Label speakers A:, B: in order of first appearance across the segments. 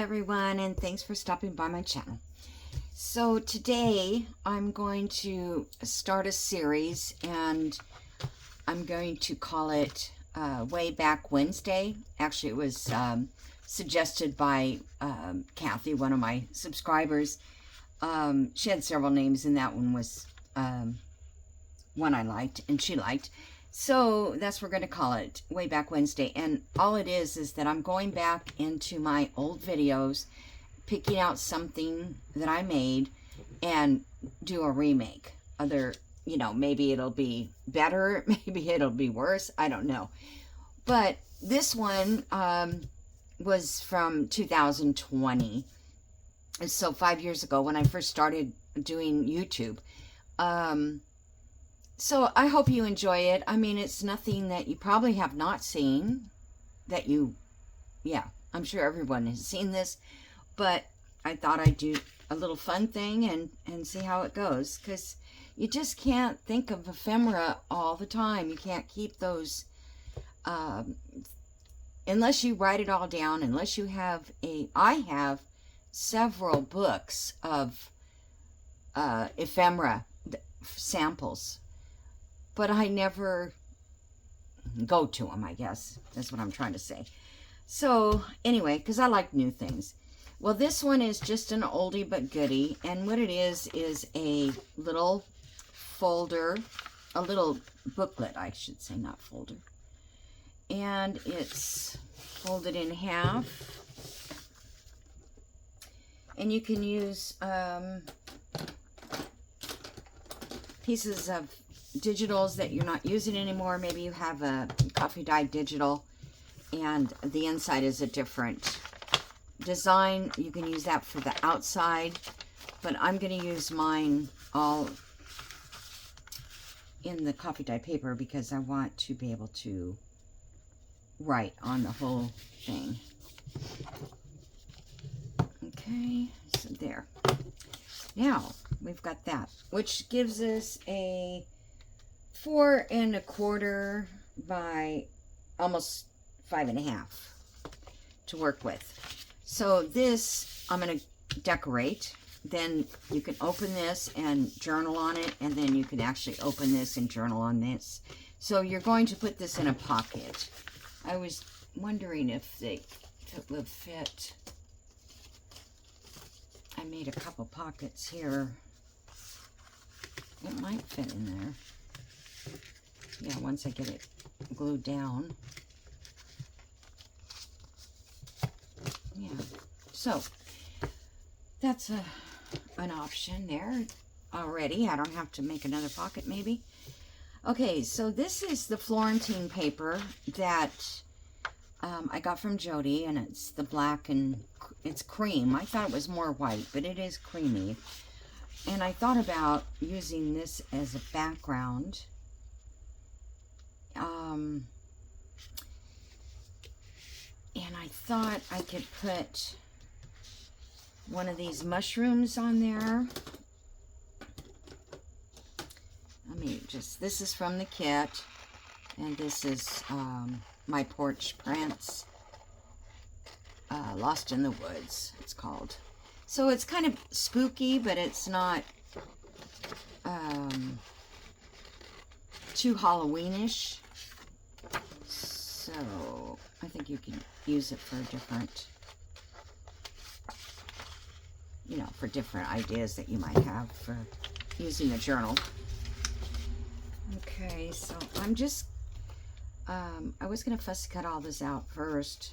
A: everyone, and thanks for stopping by my channel. So today I'm going to start a series, and I'm going to call it Way Back Wednesday. Actually, it was suggested by Kathy, one of my subscribers. She had several names, and that one was one I liked and she liked. So that's what we're going to call it, Way Back Wednesday. And all it is that I'm going back into my old videos, picking out something that I made and do a remake. Maybe it'll be better, maybe it'll be worse, I don't know. But this one was from 2020. So 5 years ago when I first started doing YouTube. So I hope you enjoy it. I mean, it's nothing that you probably have not seen. I'm sure everyone has seen this. But I thought I'd do a little fun thing and see how it goes. Because you just can't think of ephemera all the time. You can't keep those, unless you write it all down, unless you have I have several books of ephemera samples. But I never go to them, I guess. That's what I'm trying to say. So, anyway, because I like new things. Well, this one is just an oldie but goodie. And what it is a little folder, a little booklet, I should say, not folder. And it's folded in half. And you can use pieces of digitals that you're not using anymore. Maybe you have a coffee dyed digital and the inside is a different design. You can use that for the outside, but I'm going to use mine all in the coffee dye paper because I want to be able to write on the whole thing. Okay, so there. Now we've got that, which gives us a 4 1/4 by almost 5 1/2 to work with. So this I'm going to decorate. Then you can open this and journal on it, and then you can actually open this and journal on this. So you're going to put this in a pocket. I was wondering if it would fit. I made a couple pockets here. It might fit in there. Yeah, once I get it glued down. Yeah, so that's an option there already. I don't have to make another pocket maybe. Okay, so this is the Florentine paper that I got from Jody, and it's the black and it's cream. I thought it was more white, but it is creamy. And I thought about using this as a background. And I thought I could put one of these mushrooms on there. This is from the kit, and this is My Porch Prints, Lost in the Woods, it's called. So it's kind of spooky, but it's not too Halloweenish. So I think you can use it for different, for different ideas that you might have for using a journal. Okay, so I'm just, I was going to fussy cut all this out first,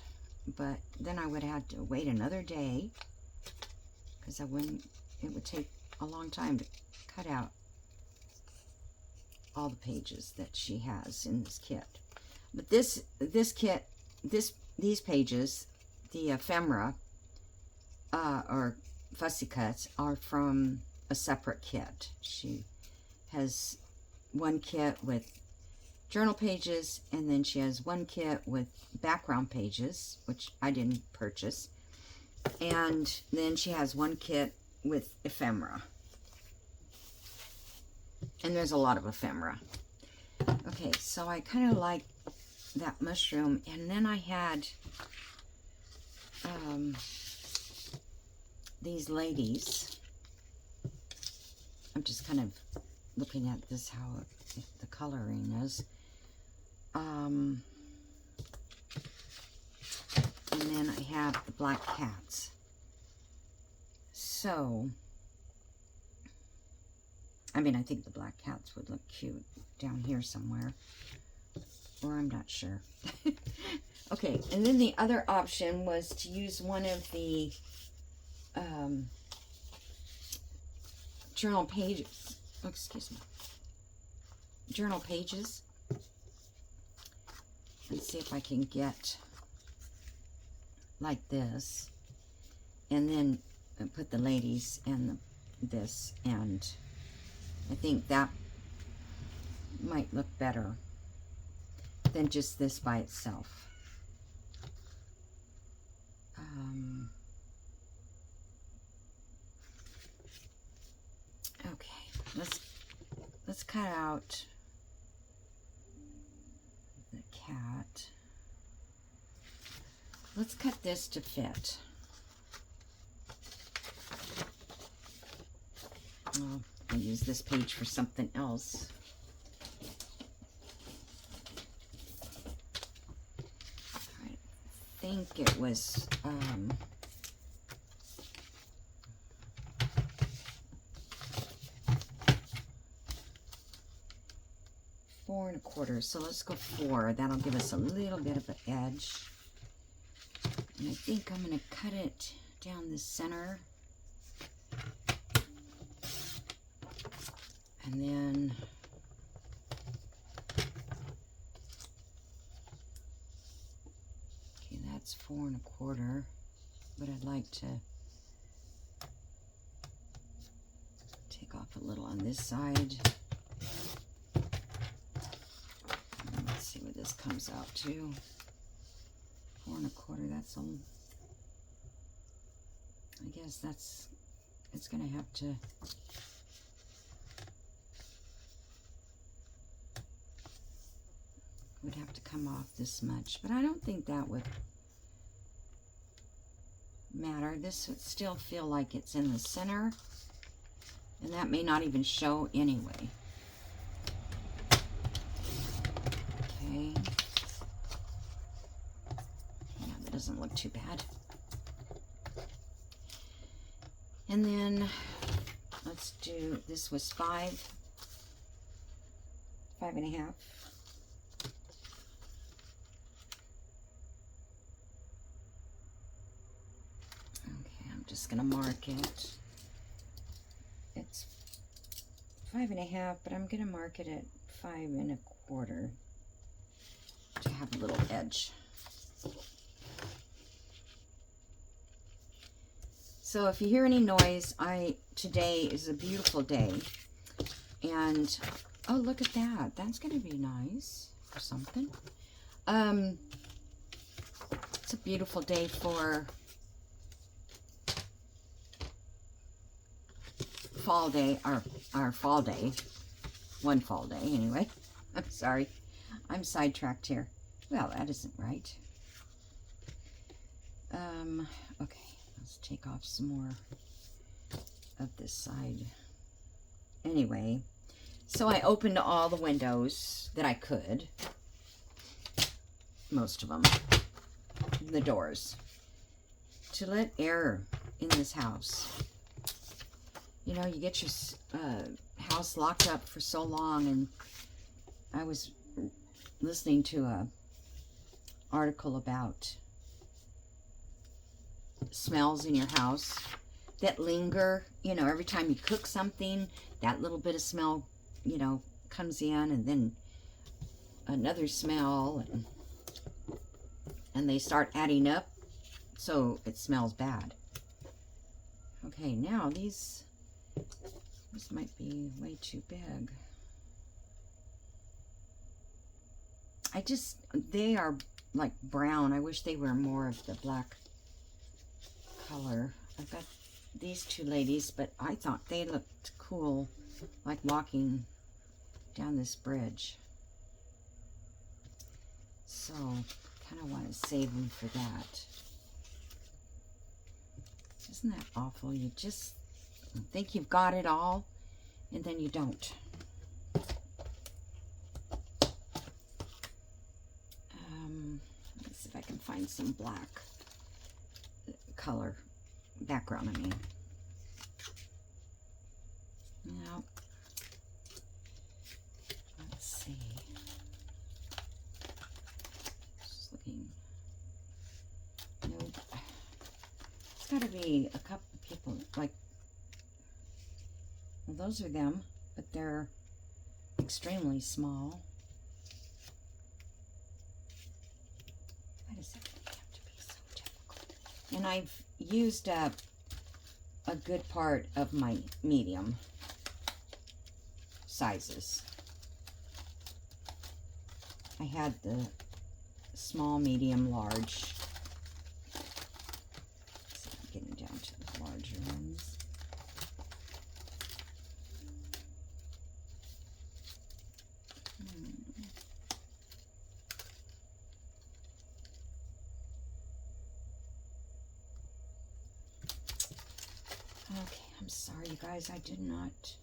A: but then I would have to wait another day because it would take a long time to cut out all the pages that she has in this kit. But this kit, these pages, the ephemera or fussy cuts, are from a separate kit. She has one kit with journal pages, and then she has one kit with background pages, which I didn't purchase, and then she has one kit with ephemera. And there's a lot of ephemera. Okay, so I kind of like that mushroom, and then I had these ladies, I'm just kind of looking at this, how the coloring is. And then I have the black cats. So, I mean, I think the black cats would look cute down here somewhere. Or I'm not sure. Okay, and then the other option was to use one of the journal pages. Oh, excuse me. Journal pages. And see if I can get like this. And then put the ladies and this. And I think that might look better than just this by itself. Okay, let's cut out the cat. Let's cut this to fit. Oh, I'll use this page for something else. I think it was 4 1/4. So let's go 4. That'll give us a little bit of an edge. And I think I'm going to cut it down the center. And then okay, that's 4 1/4. But I'd like to take off a little on this side. Let's see what this comes out to. 4 1/4. That's I guess it's gonna have to. Would have to come off this much, but I don't think that would matter. This would still feel like it's in the center, and that may not even show anyway. Okay. Yeah, that doesn't look too bad. And then let's do, this was 5 1/2. Just gonna mark it. It's 5 1/2, but I'm gonna mark it at 5 1/4 to have a little edge. So if you hear any noise, today is a beautiful day, and oh, look at that. That's gonna be nice or something. It's a beautiful day for fall day, our fall day, one fall day anyway. I'm sorry, I'm sidetracked here. Well, that isn't right. Okay, let's take off some more of this side. Anyway, so I opened all the windows that I could, most of them, the doors, to let air in this house. You know, you get your house locked up for so long, and I was listening to a article about smells in your house that linger. You know, every time you cook something, that little bit of smell, you know, comes in, and then another smell, and they start adding up, so it smells bad. Okay, now this might be way too big. They are like brown. I wish they were more of the black color. I've got these two ladies, but I thought they looked cool, like walking down this bridge. So, kind of want to save them for that. Isn't that awful? You just think you've got it all, and then you don't. Let's see if I can find some black color background, I mean. Now, let's see. Just looking. Nope. It's got to be a couple of people, like, well, those are them, but they're extremely small. Why does everything have to be so difficult? And I've used up a good part of my medium sizes. I had the small, medium, large. So I'm getting down to the larger ones. Okay, I'm sorry, you guys. I did not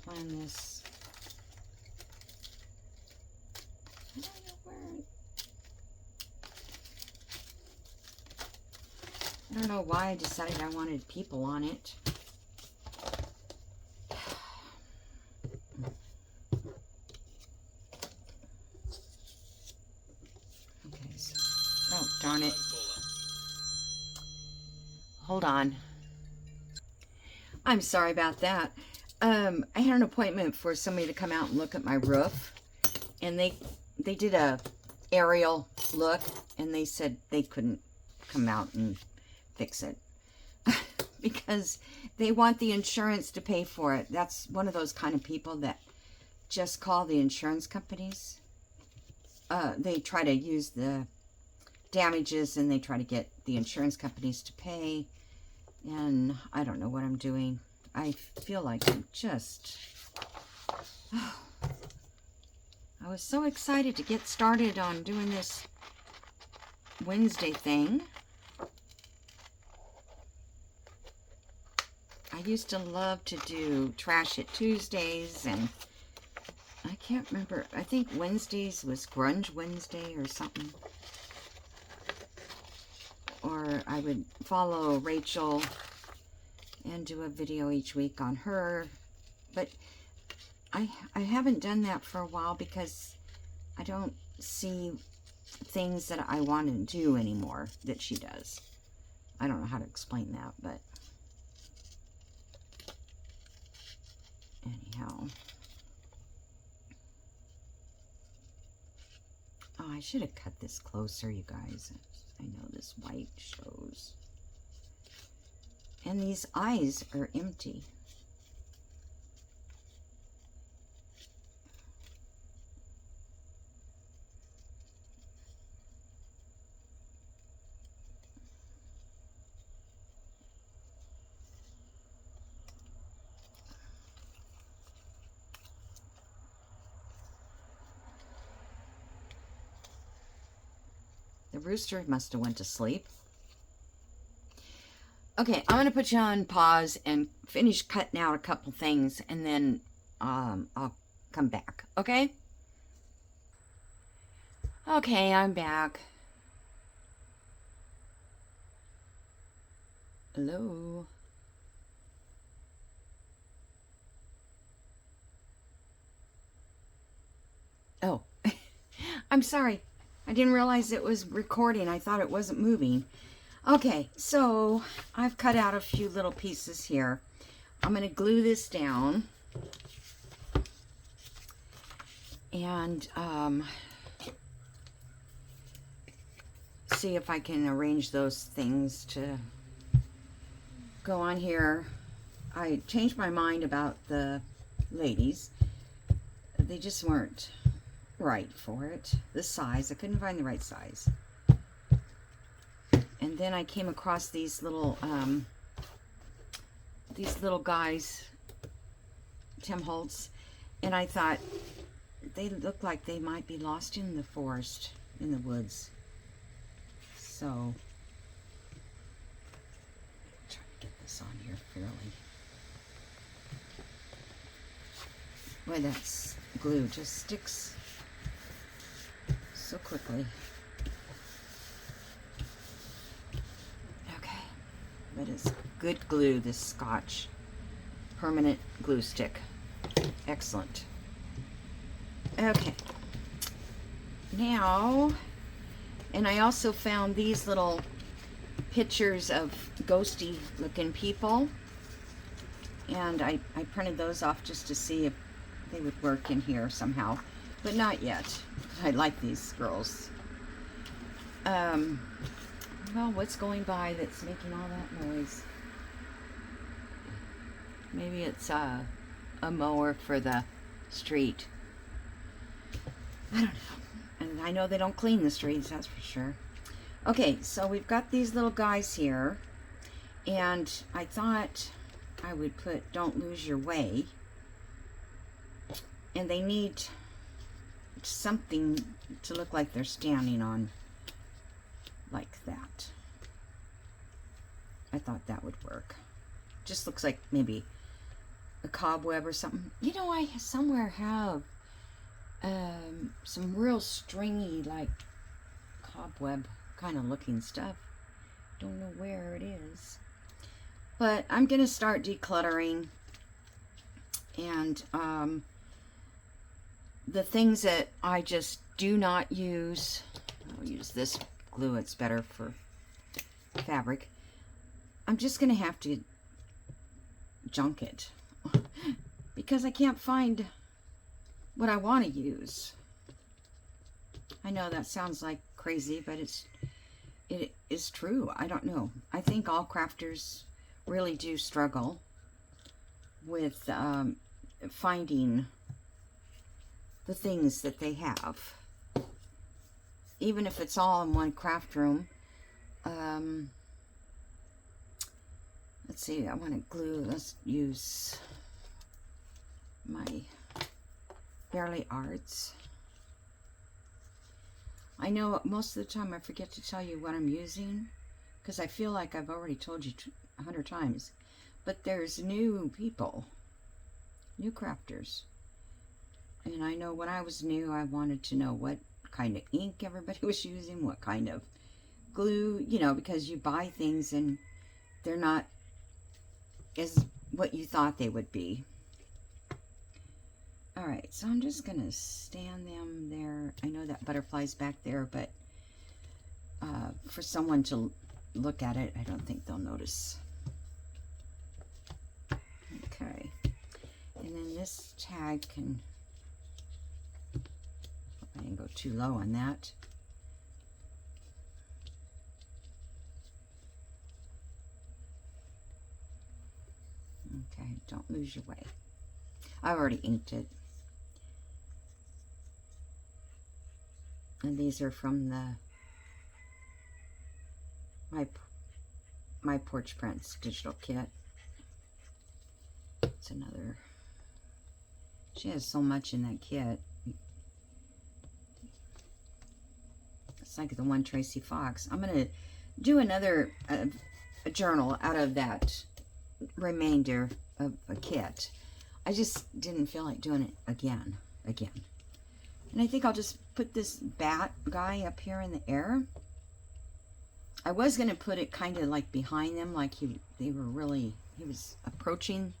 A: plan this. I don't know where. I don't know why I decided I wanted people on it. Okay, so, oh, darn it. Hold on. I'm sorry about that. I had an appointment for somebody to come out and look at my roof, and they did a aerial look, and they said they couldn't come out and fix it because they want the insurance to pay for it. That's one of those kind of people that just call the insurance companies. They try to use the damages, and they try to get the insurance companies to pay. And I don't know what I'm doing. I feel like I'm just... Oh, I was so excited to get started on doing this Wednesday thing. I used to love to do Trash It Tuesdays, and I can't remember. I think Wednesdays was Grunge Wednesday or something. Or I would follow Rachel and do a video each week on her. But I haven't done that for a while because I don't see things that I want to do anymore that she does. I don't know how to explain that, but anyhow. Oh, I should have cut this closer, you guys. I know this white shows. And these eyes are empty. The rooster must have went to sleep. Okay, I'm going to put you on pause and finish cutting out a couple things, and then I'll come back, okay? Okay, I'm back. Hello? Oh, I'm sorry. I didn't realize it was recording. I thought it wasn't moving. Okay, so I've cut out a few little pieces here. I'm going to glue this down. And see if I can arrange those things to go on here. I changed my mind about the ladies. They just weren't right for it. The size, I couldn't find the right size. And then I came across these little guys, Tim Holtz, and I thought they look like they might be lost in the forest, in the woods. So, try to get there fairly. Boy, that glue just sticks so quickly. Okay, that is good glue, this Scotch permanent glue stick. Excellent. Okay, now, and I also found these little pictures of ghosty looking people, and I printed those off just to see if they would work in here somehow, but not yet. I like these girls. Well, what's going by that's making all that noise? Maybe it's a mower for the street. I don't know. And I know they don't clean the streets, that's for sure. Okay, so we've got these little guys here, and I thought I would put "Don't Lose Your Way," and they need something to look like they're standing on, like that. I thought that would work. Just looks like maybe a cobweb or something. You know, I somewhere have some real stringy, like cobweb kind of looking stuff. Don't know where it is, but I'm gonna start decluttering, and the things that I just do not use, I'll use this glue, it's better for fabric. I'm just gonna have to junk it because I can't find what I want to use. I know that sounds like crazy, but it is true. I don't know. I think all crafters really do struggle with finding the things that they have, even if it's all in one craft room. Let's see, I want to glue. Let's use my Barely Arts. I know most of the time I forget to tell you what I'm using because I feel like I've already told you 100 times. But there's new people, new crafters. And I know when I was new, I wanted to know what kind of ink everybody was using, what kind of glue, you know, because you buy things and they're not as what you thought they would be. All right, so I'm just gonna stand them there. I know that butterfly's back there, but for someone to look at it, I don't think they'll notice. Okay, and then this tag can, I didn't go too low on that. Okay, don't lose your way. I already inked it. And these are from the my Porch Prints digital kit. It's another. She has so much in that kit. It's like the one Tracy Fox. I'm gonna do another a journal out of that remainder of a kit. I just didn't feel like doing it again. And I think I'll just put this bat guy up here in the air. I was going to put it kind of like behind them, like he was approaching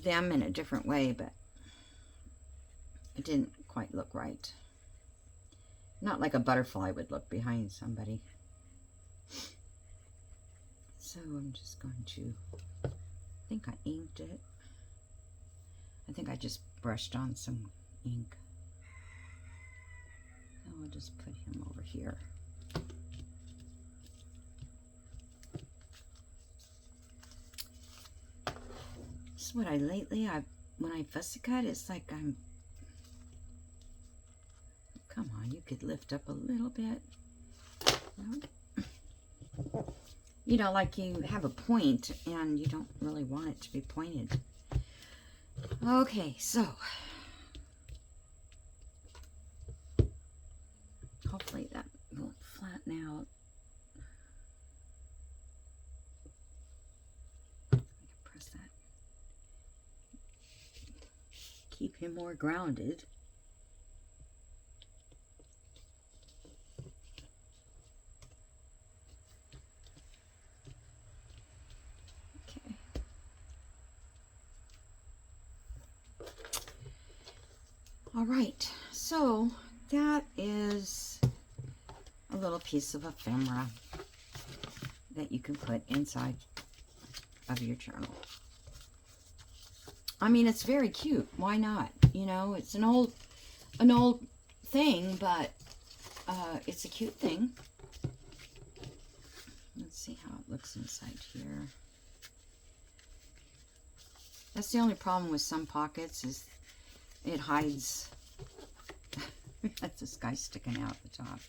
A: them in a different way, but it didn't quite look right. Not like a butterfly would look behind somebody. So I'm just going to, I think I inked it. I think I just brushed on some ink. So I'll just put him over here. This is what I lately, when I fussy cut, it's like I'm, come on, you could lift up a little bit. No. You know, like you have a point and you don't really want it to be pointed. Okay, so hopefully that will flatten out. keep him more grounded. Okay. All right, so that is a little piece of ephemera that you can put inside of your journal. I mean, it's very cute. Why not? You know, it's an old thing, but it's a cute thing. Let's see how it looks inside here. That's the only problem with some pockets is it hides. That's this guy sticking out the top.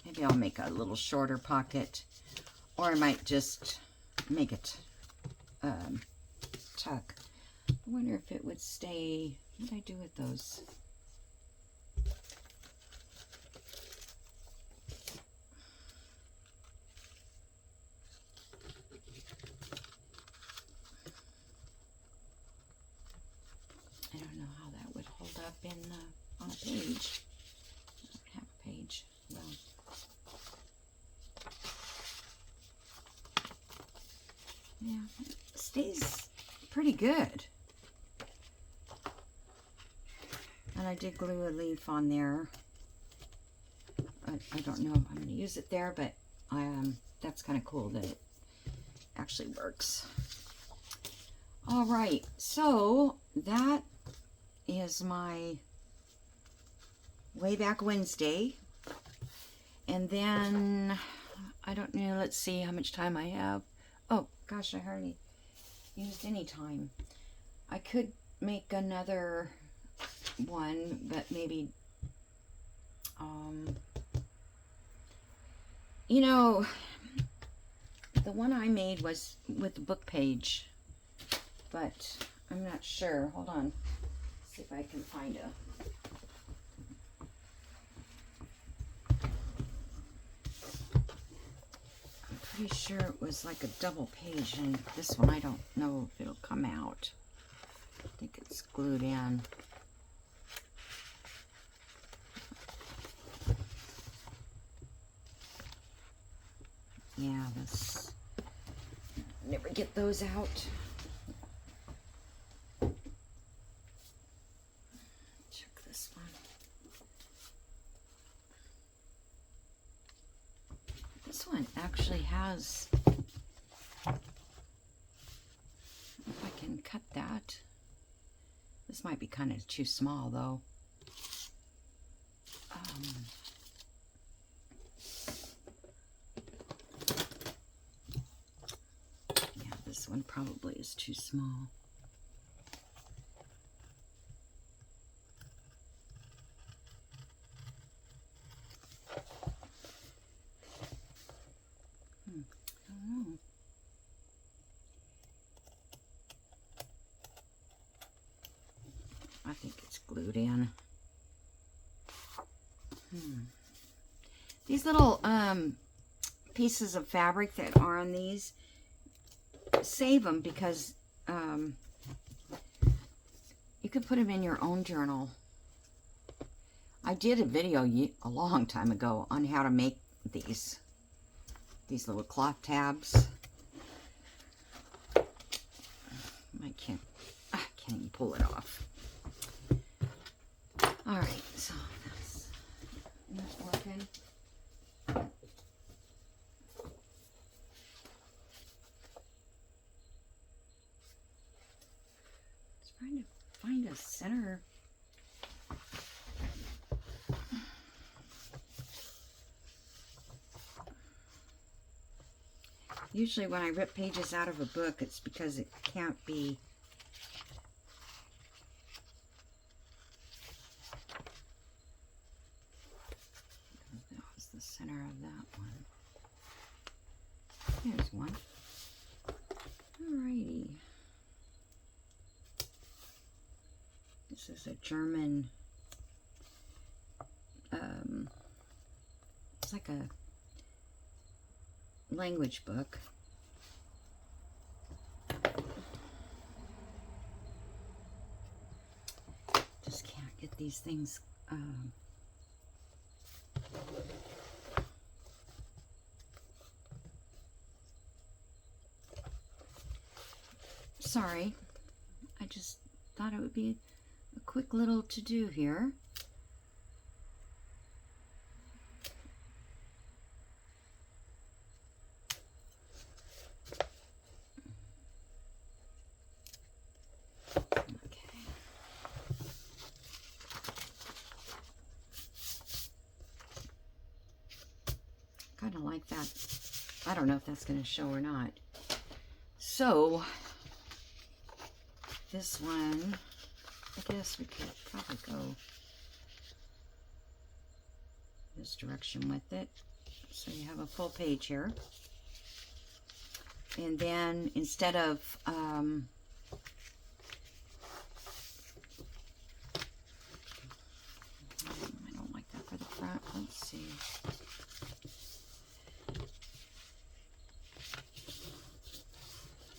A: Maybe I'll make a little shorter pocket, or I might just make it tuck. I wonder if it would stay. What did I do with those? I don't know how that would hold up in on a page. I don't have a page. Well, yeah, it stays pretty good. And I did glue a leaf on there. I don't know if I'm going to use it there, but that's kind of cool that it actually works. All right, so that is my Way Back Wednesday. And then, I don't know, let's see how much time I have. Oh, gosh, I hardly used any time. I could make another one, but maybe, you know, the one I made was with the book page, but I'm not sure. Hold on. See if I can find a... I'm pretty sure it was like a double page, and this one I don't know if it'll come out. I think it's glued in. Yeah, this... never get those out. Check this one. This one actually has... if I can cut that. This might be kind of too small, though. Yeah, this one probably is too small. I don't know. I think it's glued in. These little pieces of fabric that are on these, save them, because you could put them in your own journal. I did a video a long time ago on how to make these little cloth tabs. I can't even pull it off. All right, so that's working. Just trying to find a center. Usually when I rip pages out of a book, it's because it can't be... that was the center of that one. There's one. Alrighty. This is a German... it's like a language book. these things sorry, I just thought it would be a quick little to-do here. Kind of like that. I don't know if that's going to show or not. So, this one, I guess we could probably go this direction with it. So you have a full page here. And then instead of, I don't like that for the front. Let's see.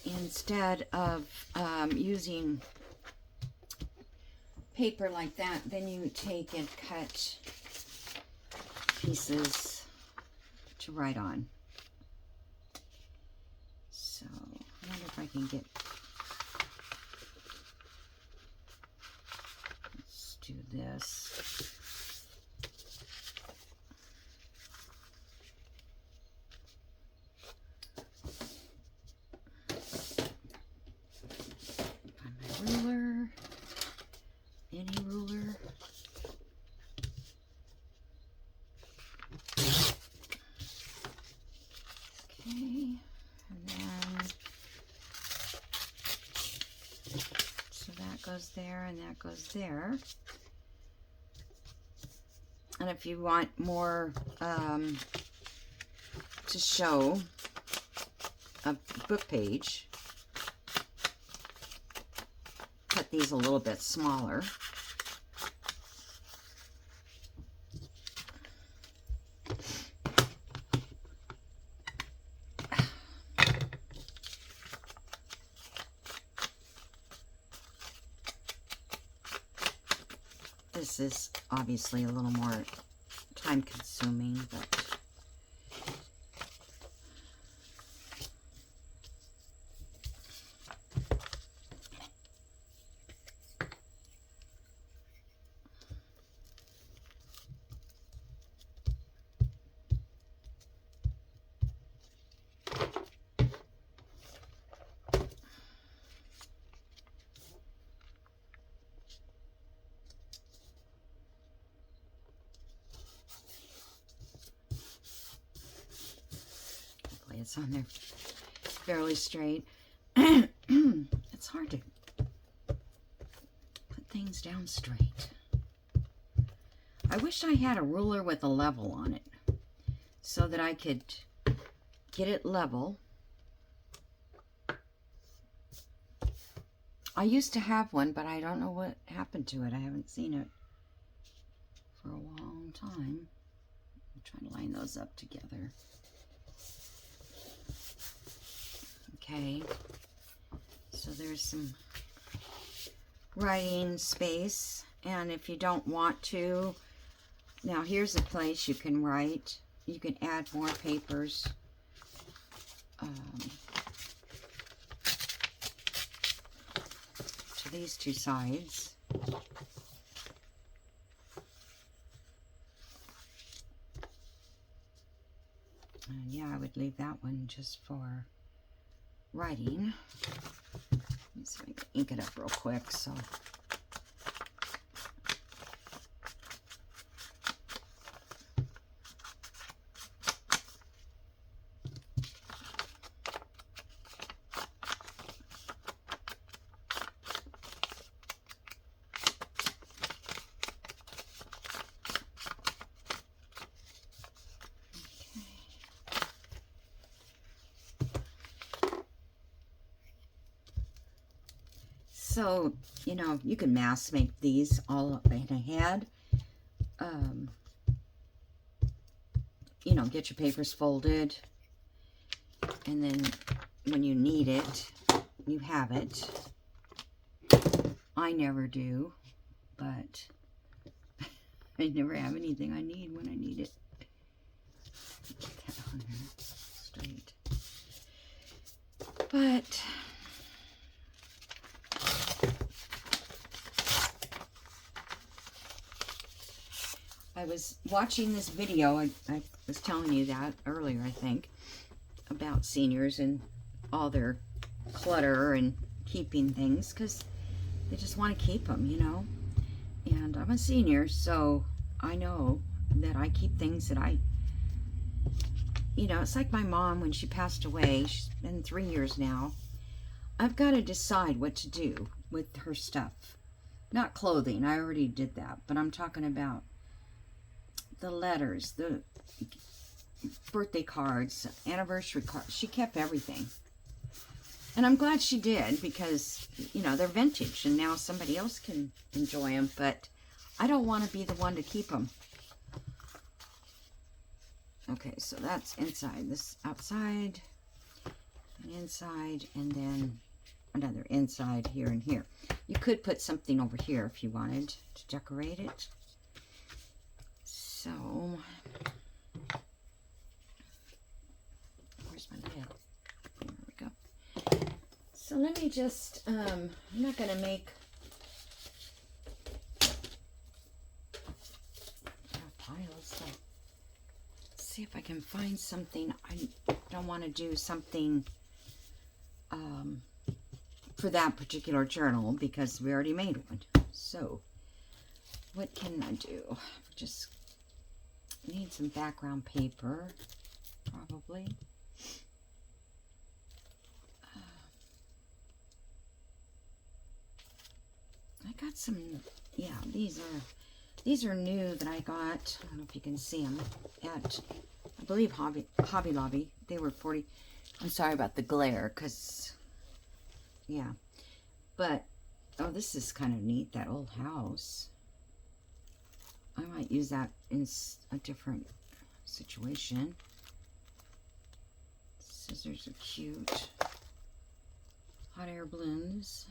A: Instead of using paper like that, then you take and cut pieces to write on. So I wonder if I can get, let's do this. Ruler, any ruler. Okay, and then so that goes there and that goes there. And if you want more to show a book page, cut these a little bit smaller. This is obviously a little more time consuming, but it's on there fairly straight. It's hard to put things down straight. I wish I had a ruler with a level on it so that I could get it level. I used to have one, but I don't know what happened to it. I haven't seen it for a long time. I'm trying to line those up together. Okay, so there's some writing space, and if you don't want to, now here's a place you can write. You can add more papers. To these two sides. And yeah, I would leave that one just for writing. Let's see if I can ink it up real quick. So So, you know, you can mass make these all in a head. You know, get your papers folded, and then when you need it, you have it. I never do, but I never have anything I need when I need it. Get that on there straight. But I was watching this video, I was telling you that earlier, I think, about seniors and all their clutter and keeping things, because they just want to keep them, you know. And I'm a senior, so I know that I keep things that you know, it's like my mom when she passed away. She's been 3 years now. I've got to decide what to do with her stuff. Not clothing, I already did that, but I'm talking about the letters, the birthday cards, anniversary cards. She kept everything. And I'm glad she did, because, you know, they're vintage and now somebody else can enjoy them, but I don't want to be the one to keep them. Okay, so that's inside. This outside, and inside, and then another inside here and here. You could put something over here if you wanted to decorate it. So, where's my lid? There we go. So let me just, I'm not going to make piles. So see if I can find something. I don't want to do something for that particular journal because we already made one. So what can I do? Just need some background paper, probably. I got some, yeah, these are new that I got. I don't know if you can see them at, I believe, Hobby Lobby. They were 40. I'm sorry about the glare, because, yeah. But, oh, this is kind of neat, that old house. I might use that in a different situation. Scissors are cute. Hot air balloons.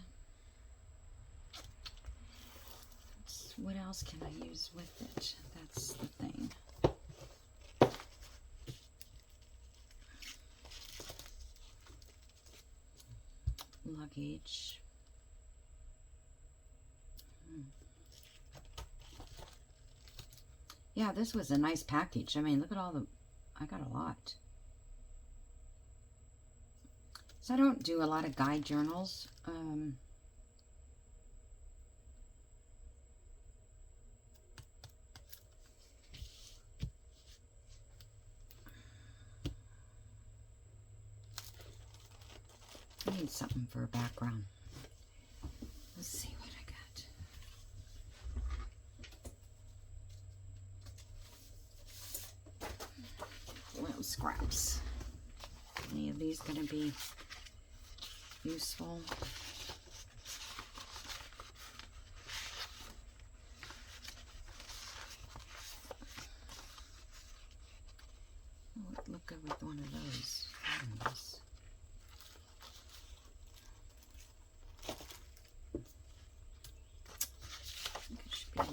A: What else can I use with it? That's the thing. Luggage. Yeah, this was a nice package. I mean, look at all the, I got a lot. So I don't do a lot of guide journals. I need something for a background. Let's see what I got. Little scraps. Any of these going to be useful? Oh, it look good with one of those.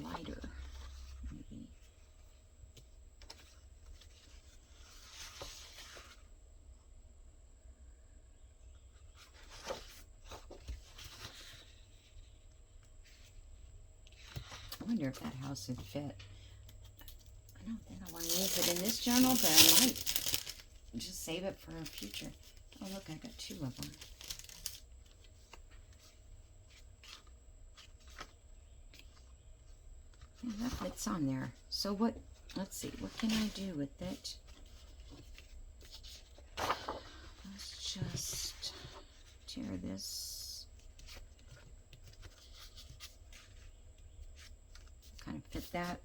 A: Lighter, maybe. I wonder if that house would fit. I don't think I want to use it in this journal, but I might just save it for a future. Oh, look, I got 2 of them. Yeah, that fits on there. So what, let's see, what can I do with it? Let's just tear this. Kind of fit that.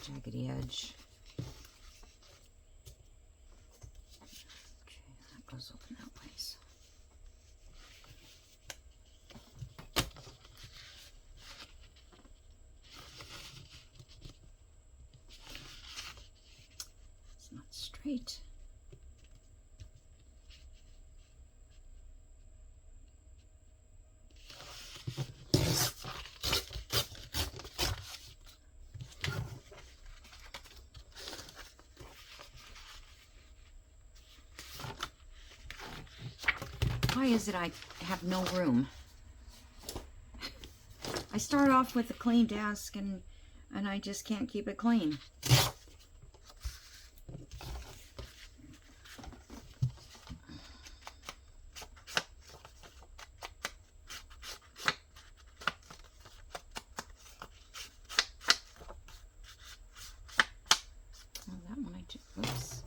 A: Jaggedy edge. Okay, that goes open that way. So. right. Why is it I have no room? I start off with a clean desk and I just can't keep it clean. Oh, that one I took. Oops.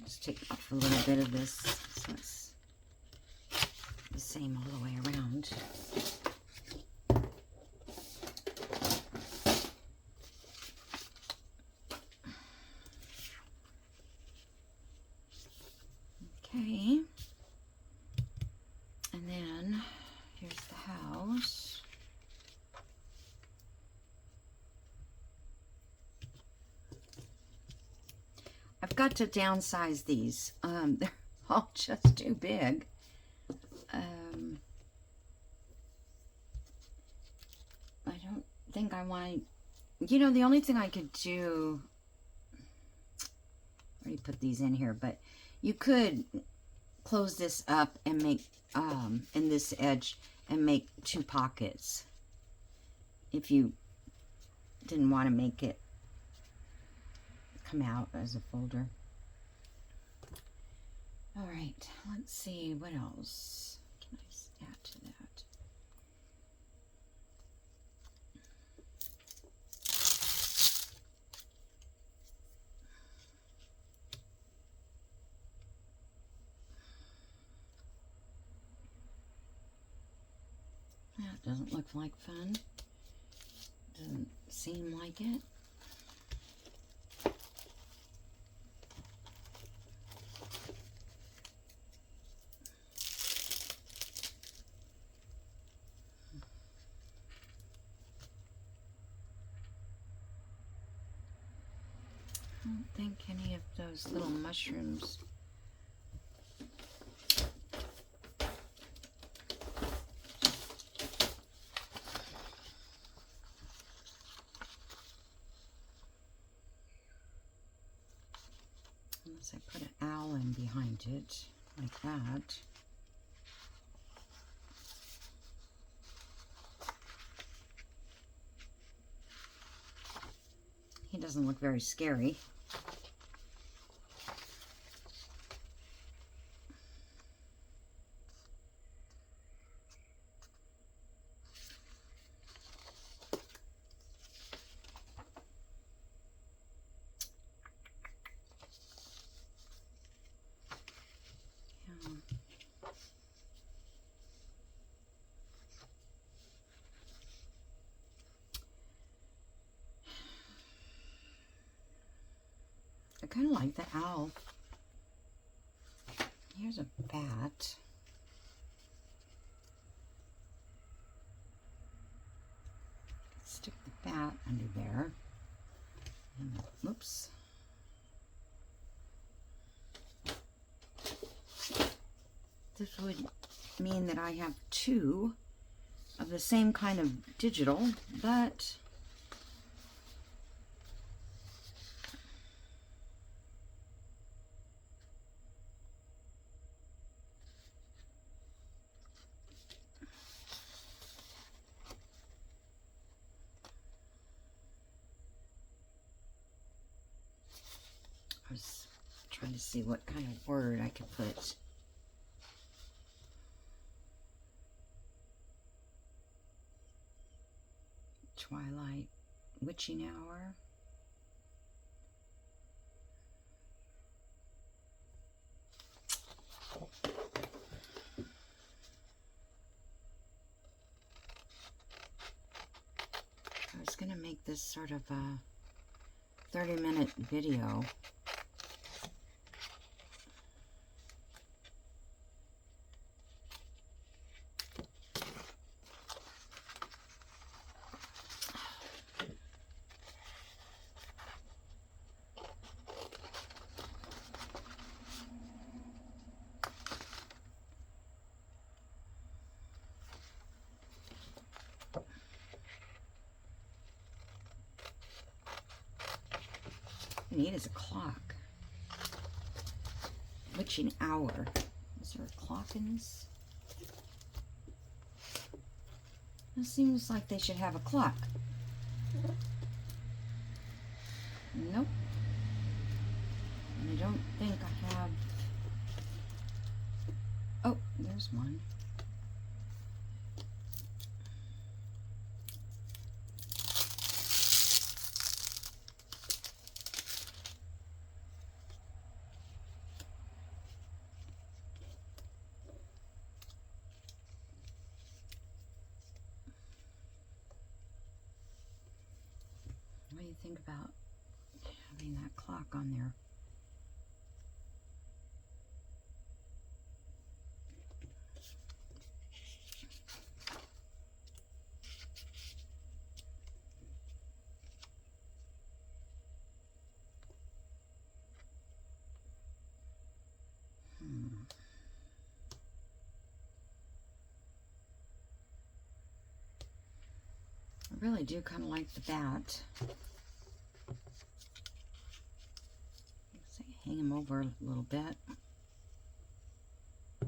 A: Just take off a little bit of this so it's the same all the way around. Okay. And then here's the house. I've got to downsize these. They're all just too big. I don't think I want to, you know, the only thing I could do, I already put these in here, but you could close this up and make, in this edge, and make 2 pockets if you didn't want to make it come out as a folder. All right, let's see, what else can I add to that? That doesn't look like fun. Doesn't seem like it. I don't think any of those little mushrooms. Unless I put an owl in behind it, like that. He doesn't look very scary. I kind of like the owl. Here's a bat. Stick the bat under there. And, oops. This would mean that I have 2 of the same kind of digital, but I was trying to see what kind of word I could put. Twilight, witching hour. I was going to make this sort of a 30-minute video. I need is a clock. Witching hour. Is there a clock in this? It seems like they should have a clock. Nope. And I don't think I have... Oh, there's one. What do you think about having that clock on there? I really do kind of like the bat. Hang him over a little bit. I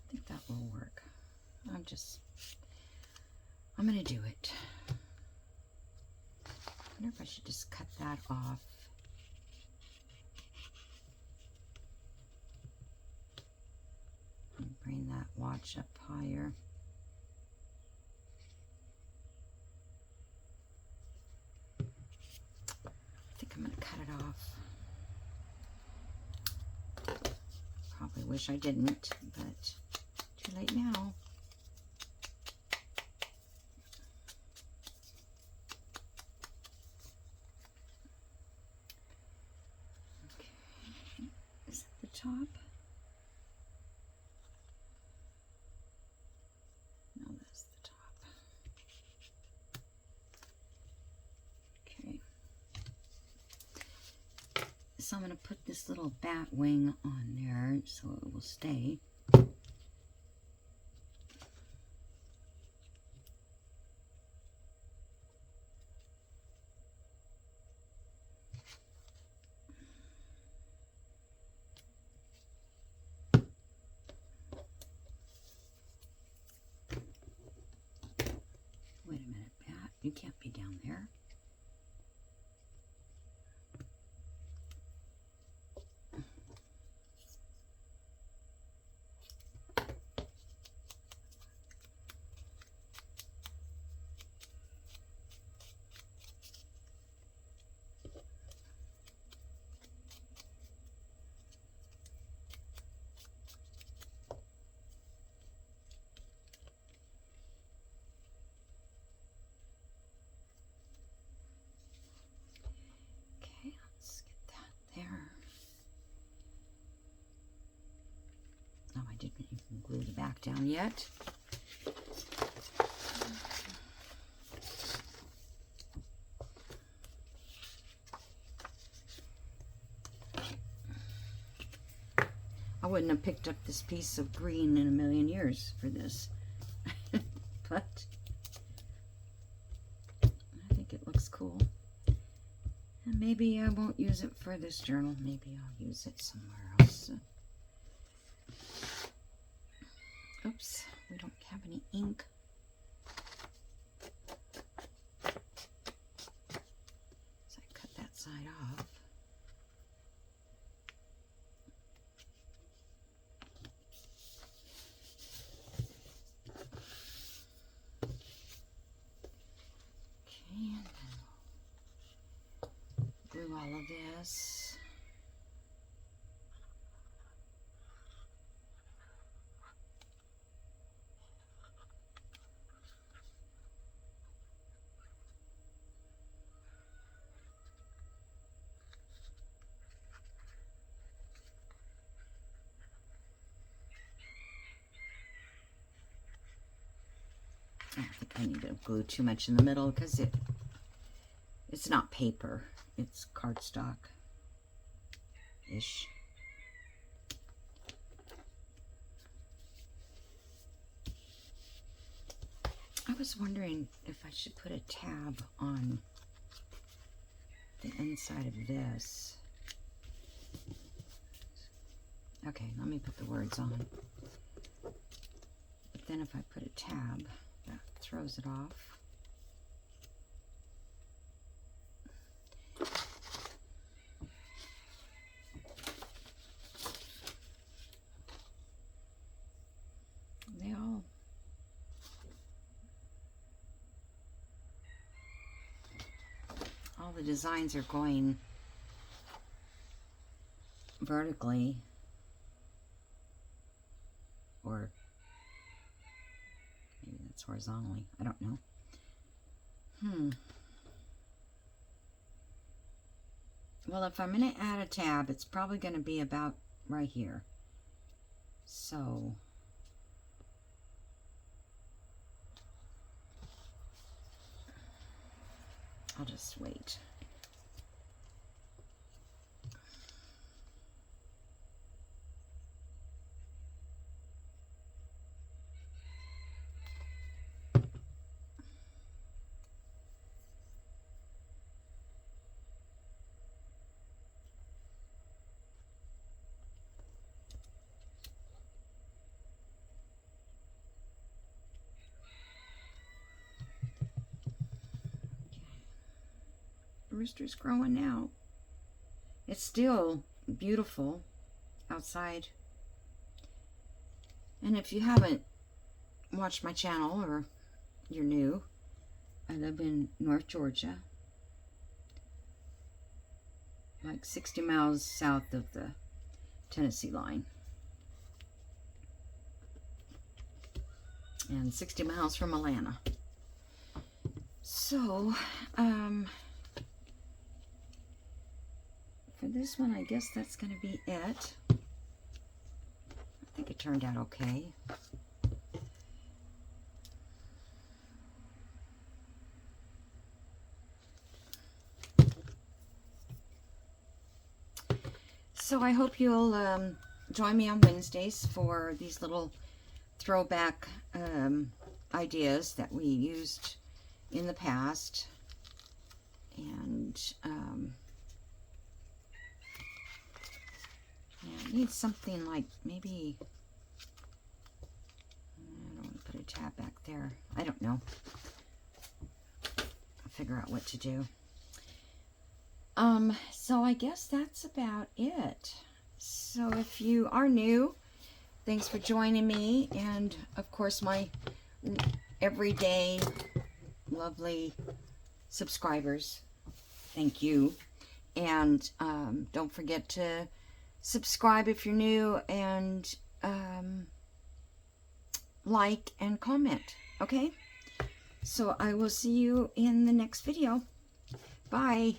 A: think that will work. I'm gonna do it. I wonder if I should just cut that off. And bring that watch up higher. I think I'm gonna cut it off. Probably wish I didn't, but too late now. Okay, is that the top? No, that's the top. Okay. So I'm going to put this little bat wing on there so it will stay. Wait a minute, bat, you can't be down there. Okay, let's get that there. Oh, I didn't even glue the back down yet. I wouldn't have picked up this piece of green in a million years for this. But I think it looks cool. And maybe I won't use it for this journal. Maybe I'll use it somewhere else. Oops, we don't have any ink. So I cut that side off. Okay, and then glue all of this. I don't think I need to glue too much in the middle because it's not paper, it's cardstock. ish. I was wondering if I should put a tab on the inside of this. Okay, let me put the words on. But then if I put a tab, that throws it off. All the designs are going vertically, or maybe that's horizontally. I don't know. Well, if I'm going to add a tab, it's probably going to be about right here. So I'll just wait. The rooster's growing now. It's still beautiful outside. And if you haven't watched my channel, or you're new, I live in North Georgia, like 60 miles south of the Tennessee line, and 60 miles from Atlanta. So, for this one, I guess that's going to be it. I think it turned out okay. So I hope you'll join me on Wednesdays for these little throwback ideas that we used in the past. And yeah, I need something like maybe, I don't want to put a tab back there. I don't know. I'll figure out what to do. So I guess that's about it. So if you are new, thanks for joining me, and of course my everyday lovely subscribers, thank you. And don't forget to subscribe if you're new, and like and comment, okay? So I will see you in the next video. Bye.